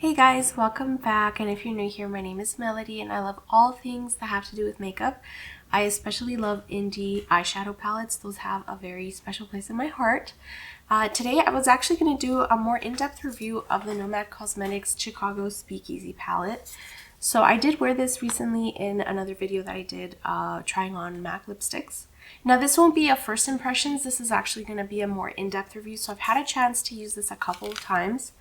Hey guys, welcome back, and if you're new here, my name is Melody and I love all things that have to do with makeup. I especially love indie eyeshadow palettes. Those have a very special place in my heart. Today I was actually going to do a more in-depth review of the Nomad Cosmetics Chicago Speakeasy palette. So I did wear this recently in another video that I did trying on MAC lipsticks. Now this won't be a first impressions, this is actually going to be a more in-depth review. So I've had a chance to use this a couple of times.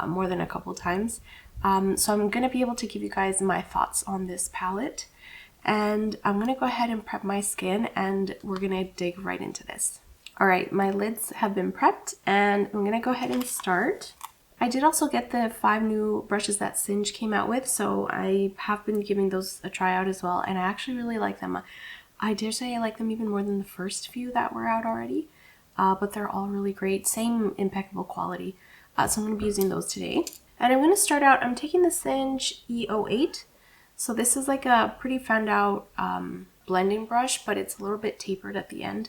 More than a couple times. So I'm going to be able to give you guys my thoughts on this palette. And I'm going to go ahead and prep my skin and we're going to dig right into this. Alright, my lids have been prepped and I'm going to go ahead and start. I did also get the 5 new brushes that Singe came out with, so I have been giving those a try out as well, and I actually really like them. I dare say I like them even more than the first few that were out already, but they're all really great, same impeccable quality. So I'm going to be using those today. And I'm going to start out, I'm taking the Singe E08. So this is like a pretty found out blending brush, but it's a little bit tapered at the end.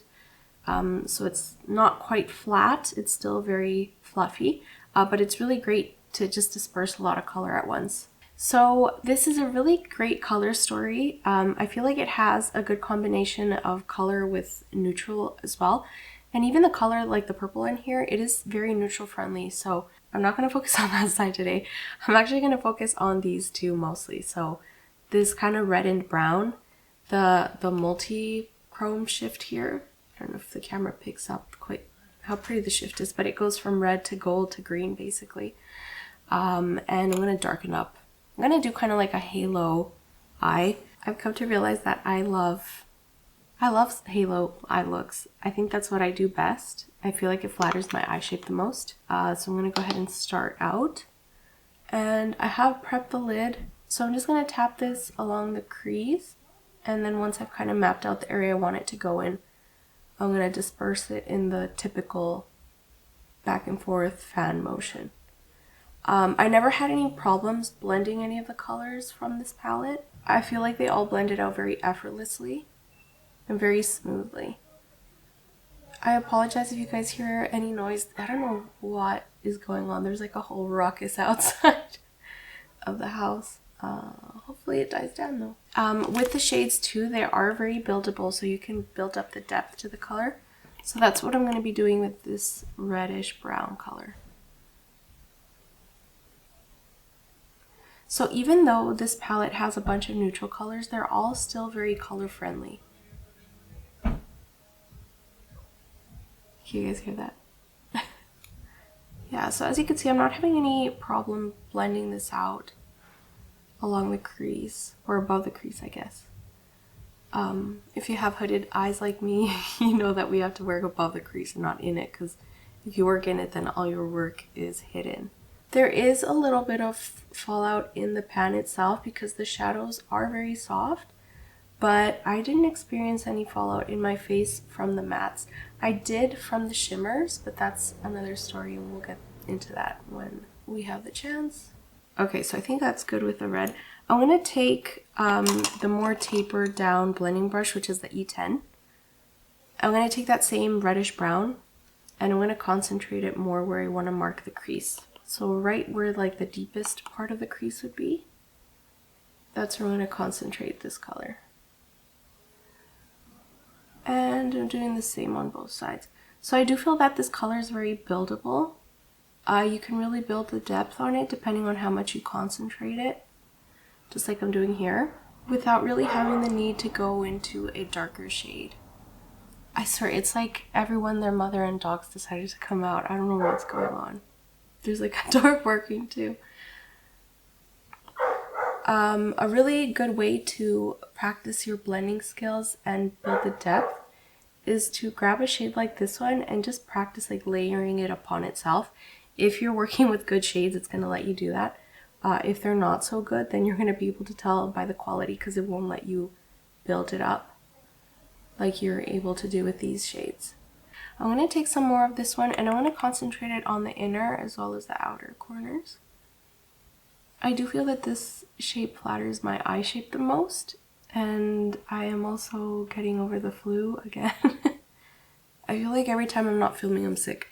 So it's not quite flat, it's still very fluffy, but it's really great to just disperse a lot of color at once. So this is a really great color story. I feel like it has a good combination of color with neutral as well. And even the color, like the purple in here, it is very neutral friendly. So I'm not going to focus on that side today. I'm actually going to focus on these two mostly. So this kind of red and brown, the multi-chrome shift here. I don't know if the camera picks up quite how pretty the shift is, but it goes from red to gold to green basically. And I'm going to darken up. I'm going to do kind of like a halo eye. I've come to realize that I love halo eye looks. I think that's what I do best. I feel like it flatters my eye shape the most. So I'm going to go ahead and start out. And I have prepped the lid. So I'm just going to tap this along the crease. And then once I've kind of mapped out the area I want it to go in, I'm going to disperse it in the typical back and forth fan motion. I never had any problems blending any of the colors from this palette. I feel like they all blended out very effortlessly and very smoothly. I apologize if you guys hear any noise. I don't know what is going on. There's like a whole ruckus outside of the house. Hopefully it dies down though. With the shades too, they are very buildable, so you can build up the depth to the color. So that's what I'm going to be doing with this reddish brown color. So even though this palette has a bunch of neutral colors, they're all still very color friendly. Can you guys hear that? Yeah, so as you can see, I'm not having any problem blending this out along the crease, or above the crease, I guess. If you have hooded eyes like me, you know that we have to work above the crease and not in it, because if you work in it, then all your work is hidden. There is a little bit of fallout in the pan itself because the shadows are very soft, but I didn't experience any fallout in my face from the mattes. I did from the shimmers, but that's another story and we'll get into that when we have the chance. Okay, so I think that's good with the red. I'm going to take the more tapered down blending brush, which is the E10. I'm going to take that same reddish brown and I'm going to concentrate it more where I want to mark the crease. So right where like the deepest part of the crease would be, that's where I'm going to concentrate this color. And I'm doing the same on both sides. So I do feel that this color is very buildable. You can really build the depth on it depending on how much you concentrate it, just like I'm doing here, without really having the need to go into a darker shade. I swear, it's like everyone, their mother and dogs decided to come out. I don't know what's going on. There's like a dog barking too. A really good way to practice your blending skills and build the depth is to grab a shade like this one and just practice like layering it upon itself. If you're working with good shades, it's going to let you do that. If they're not so good, then you're going to be able to tell by the quality because it won't let you build it up like you're able to do with these shades. I'm going to take some more of this one and I want to concentrate it on the inner as well as the outer corners. I do feel that this shape flatters my eye shape the most, and I am also getting over the flu again. I feel like every time I'm not filming I'm sick.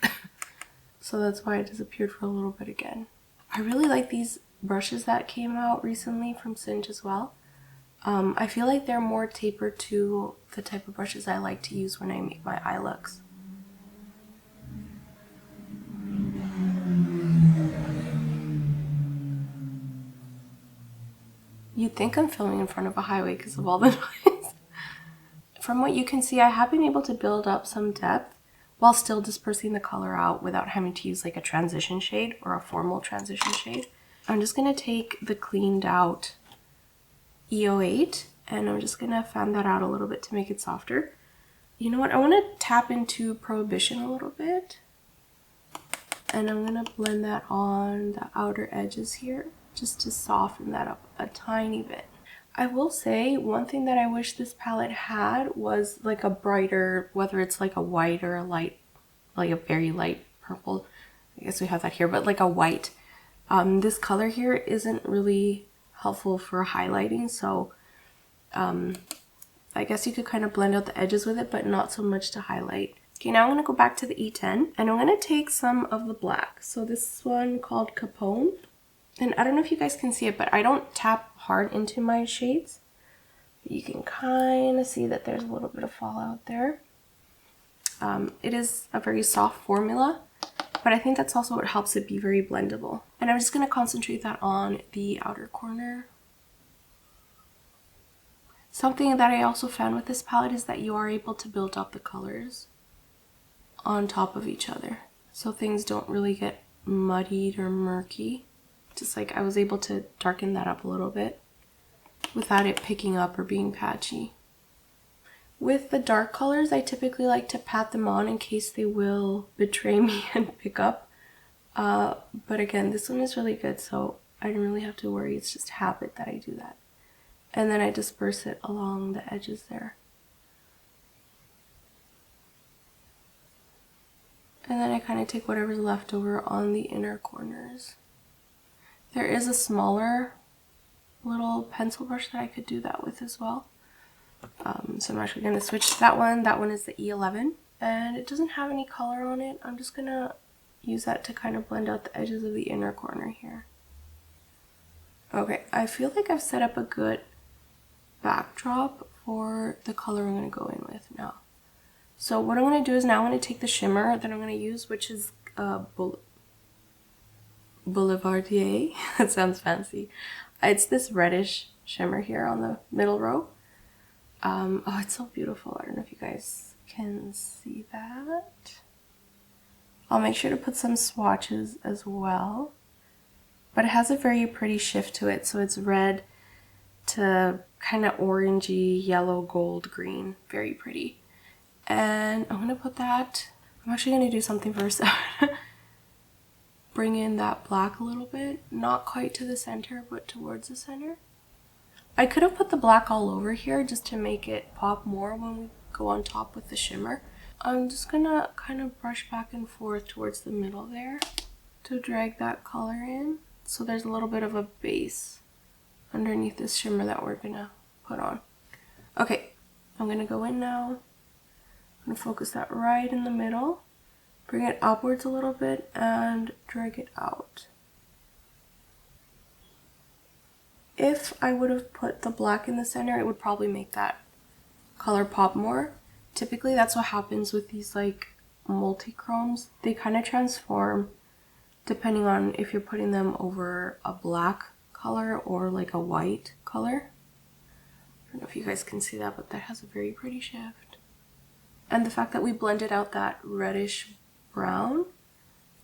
So that's why I disappeared for a little bit again. I really like these brushes that came out recently from Singe as well. I feel like they're more tapered to the type of brushes I like to use when I make my eye looks. You'd think I'm filming in front of a highway because of all the noise. From what you can see, I have been able to build up some depth while still dispersing the color out without having to use like a transition shade or a formal transition shade. I'm just going to take the cleaned out E.l.f. and I'm just going to fan that out a little bit to make it softer. You know what? I want to tap into Prohibition a little bit. And I'm going to blend that on the outer edges here just to soften that up a tiny bit. I will say one thing that I wish this palette had was like a brighter, whether it's like a white or a light, like a very light purple. I guess we have that here, but like a white. This color here isn't really helpful for highlighting, so I guess you could kind of blend out the edges with it, but not so much to highlight. Okay, now I'm going to go back to the E10 and I'm going to take some of the black. So this one called Capone. And I don't know if you guys can see it, but I don't tap hard into my shades. You can kind of see that there's a little bit of fallout there. It is a very soft formula, but I think that's also what helps it be very blendable. And I'm just going to concentrate that on the outer corner. Something that I also found with this palette is that you are able to build up the colors on top of each other, so things don't really get muddied or murky. Just like I was able to darken that up a little bit without it picking up or being patchy. With the dark colors, I typically like to pat them on in case they will betray me and pick up. But again, this one is really good, so I don't really have to worry. It's just habit that I do that. And then I disperse it along the edges there. And then I kind of take whatever's left over on the inner corners. There is a smaller little pencil brush that I could do that with as well. So I'm actually going to switch to that one. That one is the E.l.f. and it doesn't have any color on it. I'm just going to use that to kind of blend out the edges of the inner corner here. Okay, I feel like I've set up a good backdrop for the color I'm going to go in with now. So what I'm going to do is now I'm going to take the shimmer that I'm going to use, which is Boulevardier. That sounds fancy. It's this reddish shimmer here on the middle row. Oh, it's so beautiful. I don't know if you guys can see that. I'll make sure to put some swatches as well. But it has a very pretty shift to it. So it's red to kind of orangey, yellow, gold, green. Very pretty. And I'm going to put that, I'm actually going to do something first. Bring in that black a little bit, not quite to the center, but towards the center. I could have put the black all over here just to make it pop more when we go on top with the shimmer. I'm just going to kind of brush back and forth towards the middle there to drag that color in. So there's a little bit of a base underneath this shimmer that we're going to put on. Okay, I'm going to go in now. I'm going to focus that right in the middle, bring it upwards a little bit, and drag it out. If I would have put the black in the center, it would probably make that color pop more. Typically, that's what happens with these like multi-chromes. They kind of transform depending on if you're putting them over a black color or like a white color. I don't know if you guys can see that, but that has a very pretty shift. And the fact that we blended out that reddish brown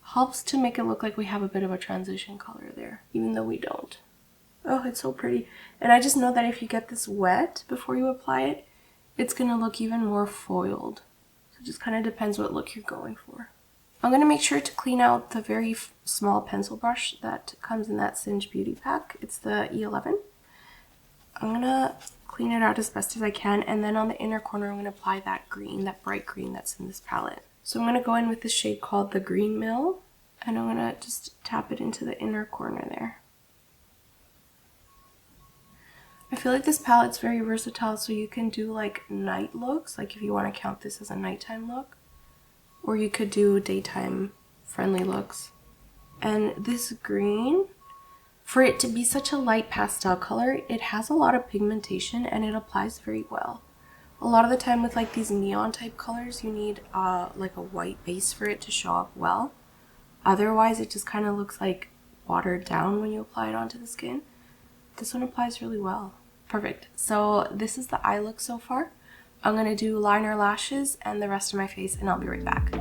helps to make it look like we have a bit of a transition color there, even though we don't. Oh, it's so pretty. And I just know that if you get this wet before you apply it, it's going to look even more foiled. So it just kind of depends what look you're going for. I'm going to make sure to clean out the very small pencil brush that comes in that Singe Beauty Pack. It's the E.l.f. I'm going to clean it out as best as I can, and then on the inner corner I'm going to apply that green, that bright green that's in this palette. So I'm going to go in with this shade called the Green Mill, and I'm going to just tap it into the inner corner there. I feel like this palette's very versatile, so you can do like night looks, like if you want to count this as a nighttime look, or you could do daytime friendly looks. And this green, for it to be such a light pastel color, it has a lot of pigmentation and it applies very well. A lot of the time with like these neon type colors, you need like a white base for it to show up well. Otherwise, it just kind of looks like watered down when you apply it onto the skin. This one applies really well. Perfect. So this is the eye look so far. I'm going to do liner, lashes, and the rest of my face, and I'll be right back.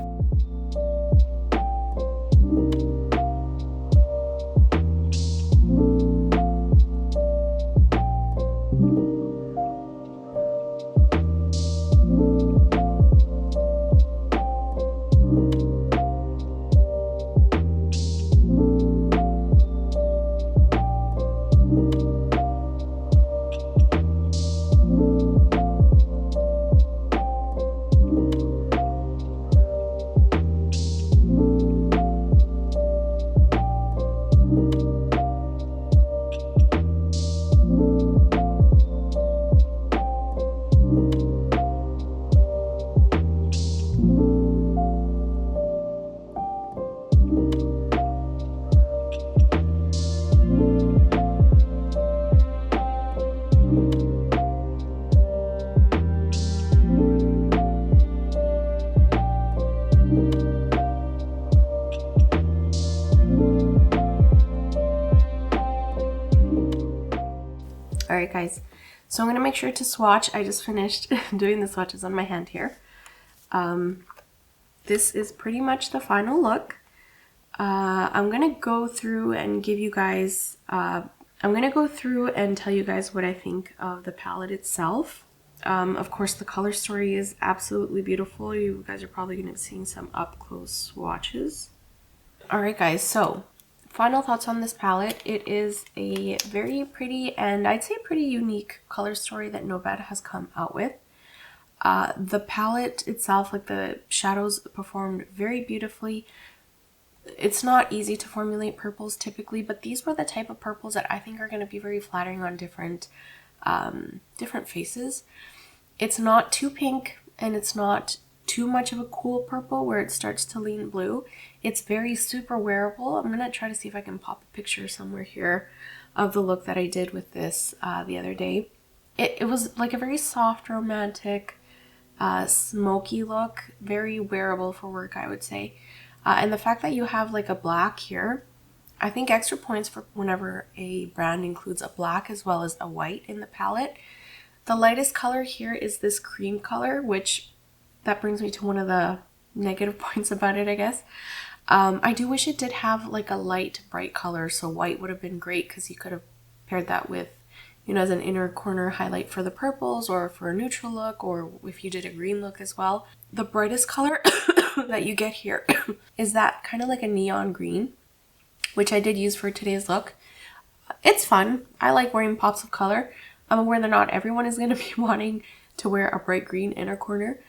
Alright guys, so I'm going to make sure to swatch. I just finished doing the swatches on my hand here. This is pretty much the final look. I'm going to go through and give you guys, I'm going to go through and tell you guys what I think of the palette itself. Of course, the color story is absolutely beautiful. You guys are probably going to be seeing some up-close swatches. Alright guys, so final thoughts on this palette. It is a very pretty and I'd say pretty unique color story that Nomad has come out with. The palette itself, like the shadows, performed very beautifully. It's not easy to formulate purples typically, but these were the type of purples that I think are going to be very flattering on different faces. It's not too pink and it's not too much of a cool purple where it starts to lean blue. It's very super wearable. I'm gonna try to see if I can pop a picture somewhere here of the look that I did with this the other day. It was like a very soft, romantic, smoky look, very wearable for work, I would say. And the fact that you have like a black here, I think extra points for whenever a brand includes a black as well as a white in the palette. The lightest color here is this cream color, which that brings me to one of the negative points about it, I guess. I do wish it did have like a light, bright color, so white would have been great because you could have paired that with, you know, as an inner corner highlight for the purples or for a neutral look, or if you did a green look as well. The brightest color that you get here is that kind of like a neon green, which I did use for today's look. It's fun. I like wearing pops of color. I'm aware that not everyone is going to be wanting to wear a bright green inner corner.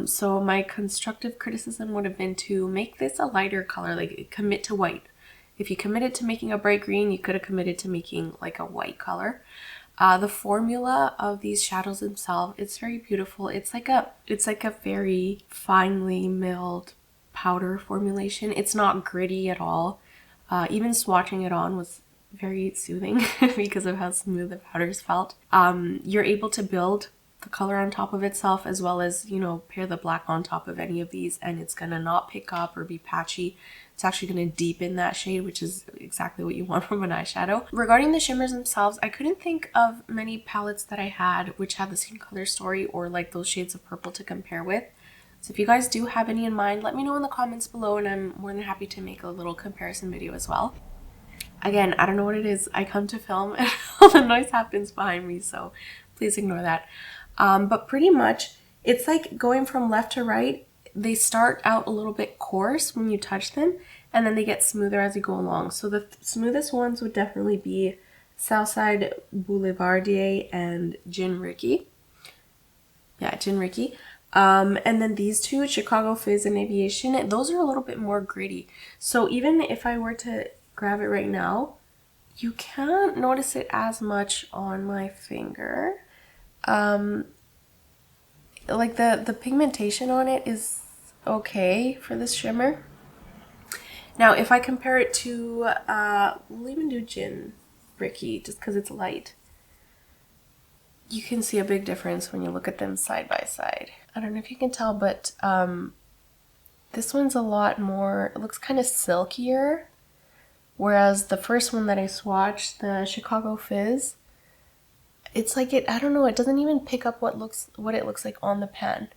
So my constructive criticism would have been to make this a lighter color, like commit to white. If you committed to making a bright green, you could have committed to making like a white color. The formula of these shadows themselves, it's very beautiful. It's like a very finely milled powder formulation. It's not gritty at all. Even swatching it on was very soothing because of how smooth the powders felt. You're able to build the color on top of itself as well as, you know, pair the black on top of any of these and it's gonna not pick up or be patchy. It's actually gonna deepen that shade, which is exactly what you want from an eyeshadow. Regarding the shimmers themselves, I couldn't think of many palettes that I had which had the same color story or like those shades of purple to compare with. So if you guys do have any in mind, let me know in the comments below and I'm more than happy to make a little comparison video as well. Again, I don't know what it is. I come to film and all the noise happens behind me, so please ignore that. But pretty much, it's like going from left to right. They start out a little bit coarse when you touch them, and then they get smoother as you go along. So the smoothest ones would definitely be Southside Boulevardier and Gin Ricky. Yeah, Gin Ricky. And then these two, Chicago Fizz and Aviation, those are a little bit more gritty. So even if I were to grab it right now, you can't notice it as much on my finger. Like the pigmentation on it is okay for this shimmer. Now, if I compare it to, we'll even do Gin Ricky, just because it's light. You can see a big difference when you look at them side by side. I don't know if you can tell, but this one's a lot more, it looks kind of silkier. Whereas the first one that I swatched, the Chicago Fizz, it's like I don't know, it doesn't even pick up what it looks like on the pan.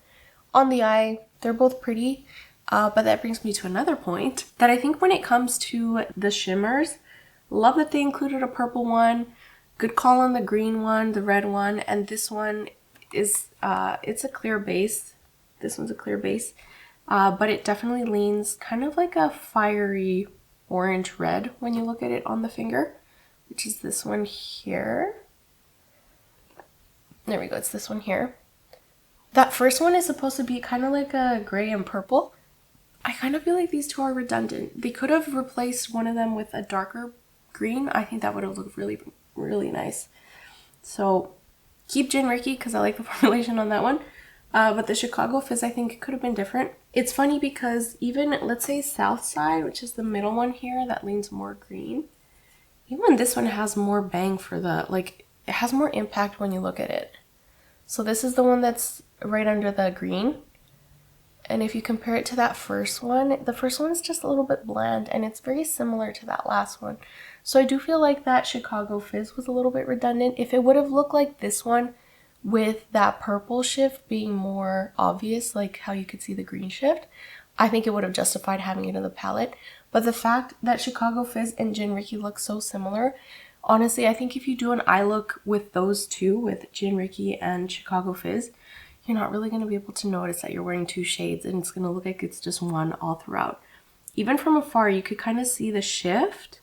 On the eye, they're both pretty, but that brings me to another point, that I think when it comes to the shimmers, love that they included a purple one, good call on the green one, the red one, and this one is, it's a clear base. This one's a clear base, but it definitely leans kind of like a fiery orange red when you look at it on the finger, which is this one here. There we go, it's this one here. That first one is supposed to be kind of like a gray and purple. I kind of feel like these two are redundant. They could have replaced one of them with a darker green. I think that would have looked really, really nice. So keep Gin Ricky because I like the formulation on that one. But the Chicago Fizz, I think it could have been different. It's funny because even, let's say South Side, which is the middle one here that leans more green, even this one has more bang for the, like, it has more impact when you look at it. So this is the one that's right under the green. And if you compare it to that first one, the first one is just a little bit bland and it's very similar to that last one. So I do feel like that Chicago Fizz was a little bit redundant. If it would have looked like this one with that purple shift being more obvious, like how you could see the green shift, I think it would have justified having it in the palette. But the fact that Chicago Fizz and Gin Ricky look so similar, honestly, I think if you do an eye look with those two, with Gin Ricky and Chicago Fizz, you're not really going to be able to notice that you're wearing two shades and it's going to look like it's just one all throughout. Even from afar, you could kind of see the shift.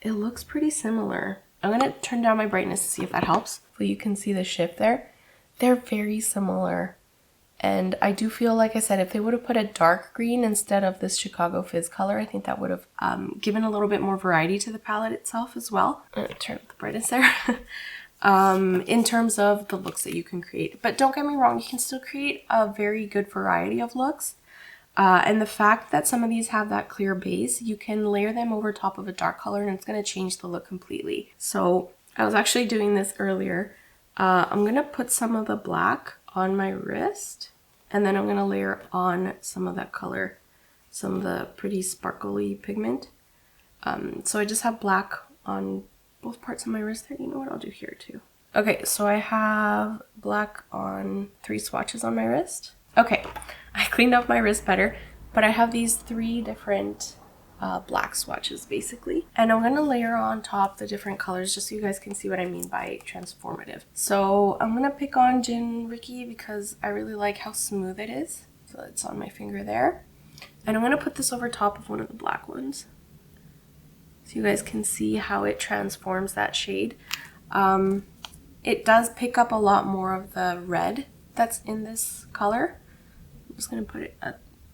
It looks pretty similar. I'm going to turn down my brightness to see if that helps. But you can see the shift there. They're very similar. And I do feel, like I said, if they would have put a dark green instead of this Chicago Fizz color, I think that would have given a little bit more variety to the palette itself as well. I'm going to turn up the brightness there. In terms of the looks that you can create. But don't get me wrong, you can still create a very good variety of looks. And the fact that some of these have that clear base, you can layer them over top of a dark color and it's going to change the look completely. So I was actually doing this earlier. I'm going to put some of the black on my wrist and then I'm going to layer on some of that color, some of the pretty sparkly pigment. So I just have black on both parts of my wrist there. You know what, I'll do here too. Okay, so I have black on 3 swatches on my wrist. Okay, I cleaned up my wrist better, but I have these 3 different black swatches basically. And I'm gonna layer on top the different colors just so you guys can see what I mean by transformative. So I'm gonna pick on Gin Ricky because I really like how smooth it is. So it's on my finger there. And I'm gonna put this over top of one of the black ones, so you guys can see how it transforms that shade. It does pick up a lot more of the red that's in this color. I'm just going to put it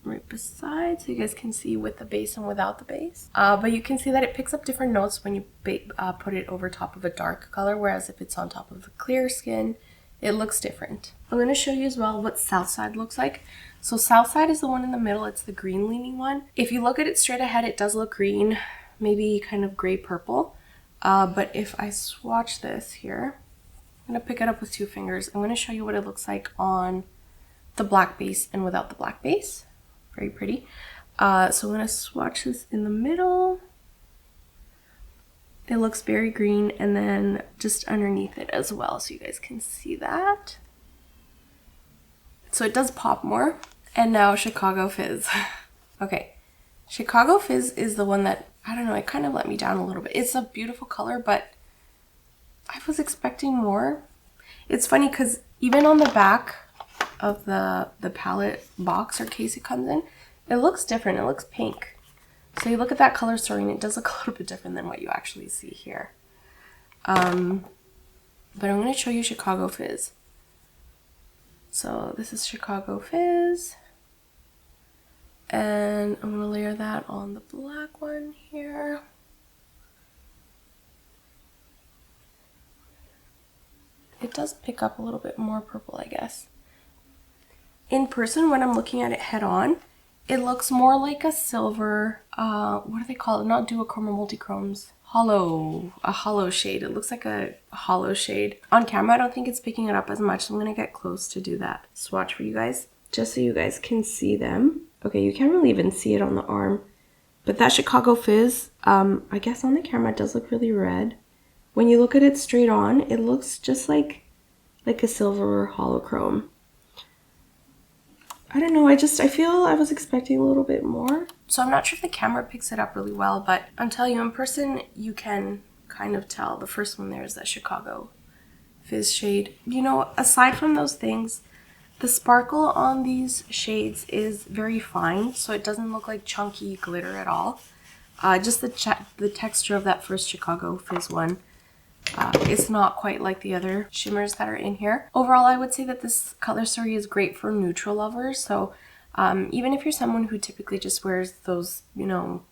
right beside so you guys can see with the base and without the base. But you can see that it picks up different notes when you put it over top of a dark color, whereas if it's on top of the clear skin, it looks different. I'm going to show you as well what South Side looks like. So South Side is the one in the middle. It's the green leaning one. If you look at it straight ahead, it does look green, maybe kind of gray purple. But if I swatch this here, I'm going to pick it up with 2 fingers. I'm going to show you what it looks like on the black base and without the black base. Very pretty. So I'm going to swatch this in the middle. It looks very green, and then just underneath it as well, so you guys can see that. So it does pop more. And now Chicago Fizz. Okay, Chicago Fizz is the one that, I don't know, it kind of let me down a little bit. It's a beautiful color, but I was expecting more. It's funny because even on the back of the palette box or case it comes in, it looks different. It looks pink. So you look at that color story and it does look a little bit different than what you actually see here. But I'm going to show you Chicago Fizz. So this is Chicago Fizz. And I'm going to layer that on the black one here. It does pick up a little bit more purple, I guess. In person, when I'm looking at it head on, It looks more like a silver, what do they call it? Not duochrome or multichromes. A hollow shade. It looks like a hollow shade. On camera, I don't think it's picking it up as much, so I'm gonna get close to do that swatch for you guys, just so you guys can see them. Okay, you can't really even see it on the arm, but that Chicago Fizz, I guess on the camera it does look really red. When you look at it straight on, it looks just like a silver holochrome. I don't know, I feel I was expecting a little bit more. So I'm not sure if the camera picks it up really well, but I'm telling you, in person, you can kind of tell. The first one there is that Chicago Fizz shade. You know, aside from those things, the sparkle on these shades is very fine, so it doesn't look like chunky glitter at all. Just the texture of that first Chicago Fizz one. It's not quite like the other shimmers that are in here. Overall, I would say that this color story is great for neutral lovers. So even if you're someone who typically just wears those, you know,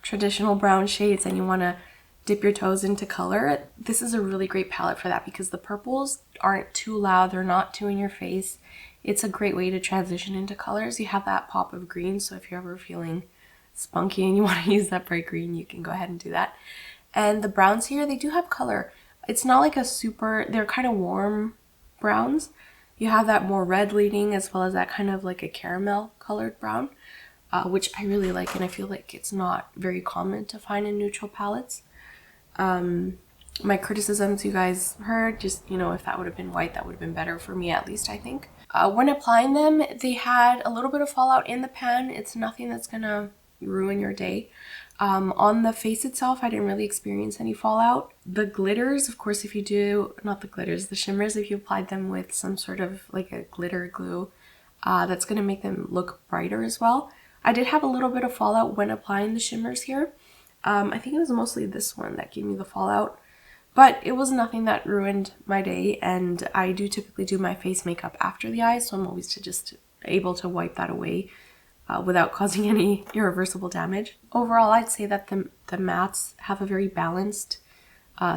traditional brown shades and you want to dip your toes into color, this is a really great palette for that because the purples aren't too loud. They're not too in your face. It's a great way to transition into colors. You have that pop of green, so if you're ever feeling spunky and you want to use that bright green, you can go ahead and do that. And the browns here, they do have color. It's not like a super, they're kind of warm browns. You have that more red leading as well as that kind of like a caramel colored brown, which I really like, and I feel like it's not very common to find in neutral palettes. My criticisms you guys heard, just, you know, if that would have been white, that would have been better for me at least, I think. When applying them, they had a little bit of fallout in the pan. It's nothing that's gonna ruin your day. On the face itself, I didn't really experience any fallout. The glitters, of course, if you do, not the glitters, the shimmers, if you applied them with some sort of like a glitter glue, that's going to make them look brighter as well. I did have a little bit of fallout when applying the shimmers here. I think it was mostly this one that gave me the fallout, but it was nothing that ruined my day, and I do typically do my face makeup after the eyes, so I'm always just able to wipe that away without causing any irreversible damage. Overall, I'd say that the mattes have a very balanced,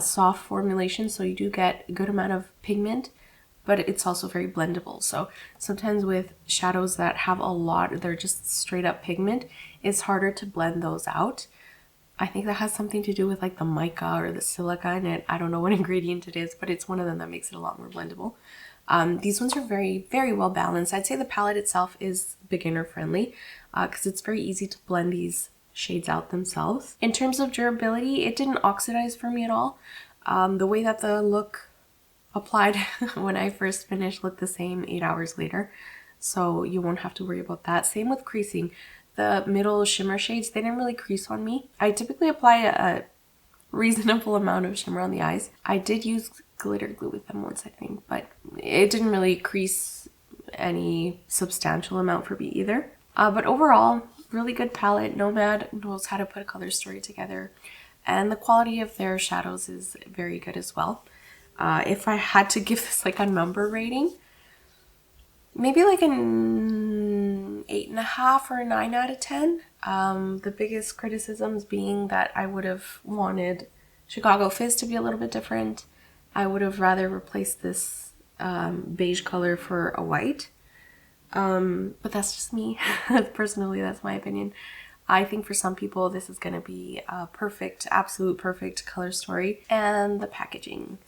soft formulation, so you do get a good amount of pigment, but it's also very blendable. So sometimes with shadows that have a lot, they're just straight up pigment, it's harder to blend those out. I think that has something to do with like the mica or the silica in it. I don't know what ingredient it is, but it's one of them that makes it a lot more blendable. These ones are very, very well balanced. I'd say the palette itself is beginner friendly because it's very easy to blend these shades out themselves. In terms of durability, it didn't oxidize for me at all. The way that the look applied when I first finished looked the same 8 hours later, so you won't have to worry about that. Same with creasing. The middle shimmer shades, they didn't really crease on me. I typically apply a reasonable amount of shimmer on the eyes. I did use glitter glue with them once, I think, but it didn't really crease any substantial amount for me either. But overall, really good palette. Nomad knows how to put a color story together, and the quality of their shadows is very good as well. If I had to give this like a number rating, maybe like an 8.5 or a 9 out of 10. The biggest criticisms being that I would have wanted Chicago Fizz to be a little bit different. I would have rather replaced this beige color for a white. But that's just me. Personally, that's my opinion. I think for some people this is going to be a perfect, absolute perfect color story. And the packaging.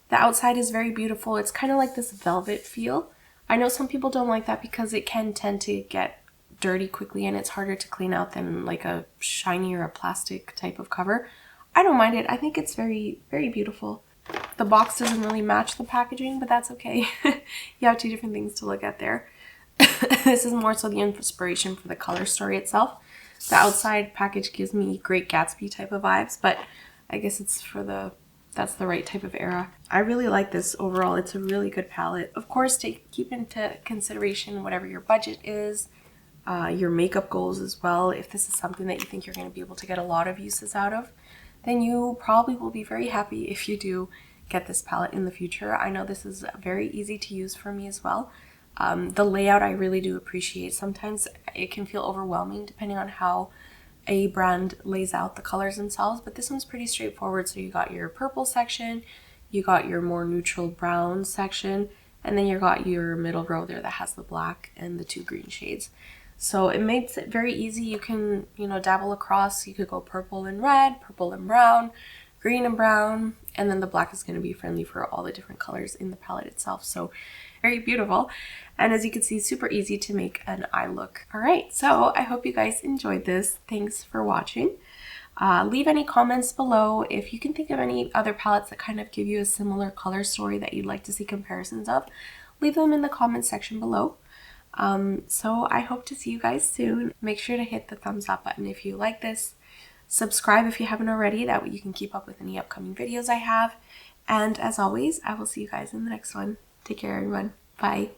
The outside is very beautiful. It's kind of like this velvet feel. I know some people don't like that because it can tend to get dirty quickly and it's harder to clean out than like a shiny or a plastic type of cover. I don't mind it. I think it's very, very beautiful. The box doesn't really match the packaging, but that's okay. You have two different things to look at there. This is more so the inspiration for the color story itself. The outside package gives me Great Gatsby type of vibes, but I guess it's for that's the right type of era. I really like this overall. It's a really good palette. Of course, keep into consideration whatever your budget is, your makeup goals as well. If this is something that you think you're going to be able to get a lot of uses out of, then you probably will be very happy if you do get this palette in the future. I know this is very easy to use for me as well. The layout I really do appreciate. Sometimes it can feel overwhelming depending on how a brand lays out the colors themselves, but this one's pretty straightforward. So you got your purple section, you got your more neutral brown section, and then you got your middle row there that has the black and the two green shades. So it makes it very easy. You can, you know, dabble across. You could go purple and red, purple and brown, green and brown, and then the black is going to be friendly for all the different colors in the palette itself. So very beautiful. And as you can see, super easy to make an eye look. All right, so I hope you guys enjoyed this. Thanks for watching. Leave any comments below if you can think of any other palettes that kind of give you a similar color story that you'd like to see comparisons of. Leave them in the comment section below. So I hope to see you guys soon. Make sure to hit the thumbs up button if you like this. Subscribe if you haven't already, that way you can keep up with any upcoming videos I have. And as always, I will see you guys in the next one. Take care, everyone. Bye.